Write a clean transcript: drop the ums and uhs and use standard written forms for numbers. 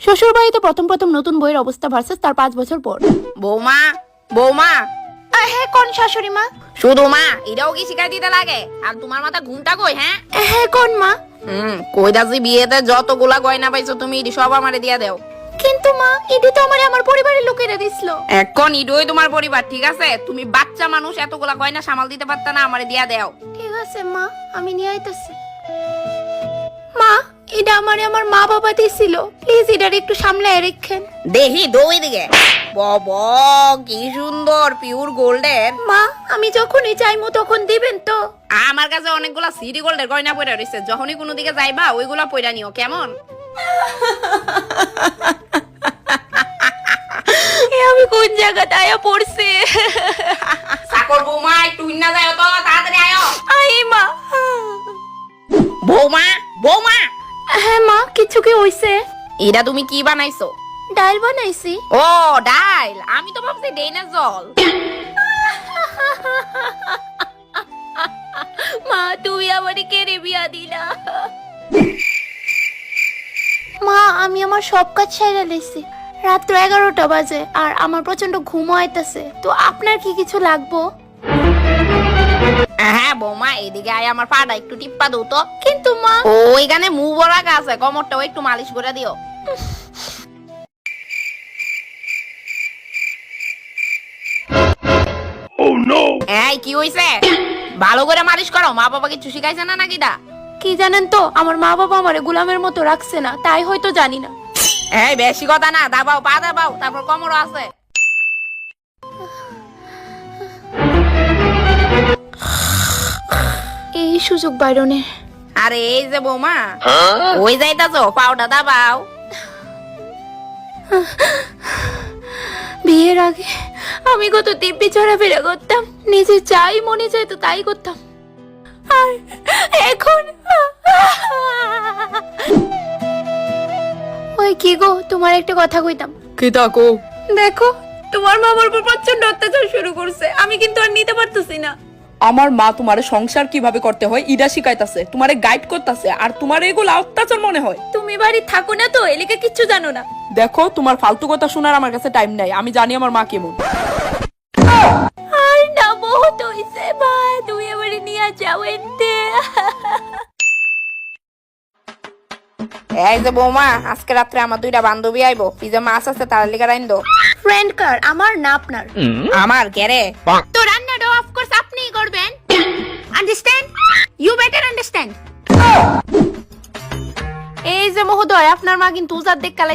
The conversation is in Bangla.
শ্বশুর বাড়িতে প্রথম প্রথম নতুন বইয়ের অবস্থা ভার্সেস তার 5 বছর পর। বৌমা বৌমা হ্যাঁ কোন শাশুড়ি মা? শুধু মা এটাও কি শিখাই দিতে লাগে? আর তোমার মাথা ঘুমটা কই? হ্যাঁ কোন মা? কইদাসি বিয়েতে যতগুলা গয়না পাইছো তুমি এটি সব আমারে দিয়া দাও। কিন্তু মা এটি তো আমার পরিবারের লোকেরা দিছিল। এখন ইডোই তোমার পরিবার, ঠিক আছে? তুমি বাচ্চা মানুষ, এতগুলা গয়না সামাল দিতে পারতা না? আমারে দিয়া দাও। ঠিক আছে মা, আমি নিয়ে আইতাছি। মা এটা আমার মা বাবা দিছিল, প্লিজ এটার একটু সামলায় রাখেন। দেখি দই দিকে বাবা কি সুন্দর পিওর গোল্ডের। মা আমি যখনই চাইমু তখন দিবেন তো? আমার কাছে অনেকগুলা সিটি গোল্ডের গয়না পড়ে রয়েছে, যখনই কোনো দিকে যাইবা ওইগুলা পয়রা নিও, কেমন? আমি কোন জায়গাতে আয়া পড়ছি? সাকর বৌমা একটু না যাও তো, তাড়াতাড়ি আয়ো। আই মা। বৌমা বৌমা হ্যাঁ মা, কিছু কি হইছে? এটা তুমি কি বানাইছো? ডাল বানাইছি। ও ডাইল, আমি তো ভাবছি ডেনা জল। মা তুমি আমারে কেড়ে বিয়া দিলা। মা আমি আমার সব কাজ সেরে লইছি, রাত 11টা বাজে আর আমার প্রচন্ড ঘুম আইতাছে, তো আপনার কি কিছু লাগবো? হ্যাঁ বৌমা এদিকে আয়, আমার পাটা একটু টিপ্পা দাও তো। কিন্তু মা ওইখানে মুভ রাখা আছে, কোমরটাও একটু মালিশ করে দিও। এই কি হইছে? ভালো করে মালিশ করো, মা বাবা কিছু শিখাইছে না নাকি? কি জানেন তো, আমার মা বাবা আমারে গোলামের মতো রাখছে না, তাই হয়তো জানি না। এই বেশি কথা না, দাবাও পা দাবাও, তারপর কোমরও আছে। এই সুযোগ বাইরনে। আরে এই যে বৌমা ওই যাইতাছো, পাউডার দাবাও। বিয়ের আগে আমি কত দিব্যি চড়াফেরা করতাম, নিজে চাই মনে চাই তো তাই করতাম, আর এখন ওই কি গো, তোমার একটা কথা কইতাম। কি তাকো? দেখো তোমার মা আমার উপর প্রচন্ড অত্যাচার শুরু করছে, আমি কিন্তু আর নিতে পারতেছি না। আমার মা তোমারে সংসার কিভাবে করতে হয় ইডা শিখাইতাছে, তোমারে গাইড করতেছে, আর তোমার এগুলো অত্যাচার মনে হয়। তুমি বাড়ি থাকো না তো, এলাকা কিচ্ছু জানো না। দেখো তোমার ফালতু কথা শোনার আমার কাছে টাইম নাই, আমি জানি আমার মা কেমন। আর না বহুত হইছে ভাই, তুমি আমারে নিয়ে যাও এনতে। এই যে বৌমা আজকে রাত্রে আমার দুইটা বান্ধবী আইবো, ফ্রিজে মাছ আছে তার লিগা রাইন দো। ফ্রেন্ড কার, আমার না আপনার? আমার কেরে? তো রান্নাটা অফ কোর্স আপনিই করবেন, আন্ডারস্ট্যান্ড? You better understand. এই যে মহোদয়, আপনার মা কিন্তু উজার দেখ কালাই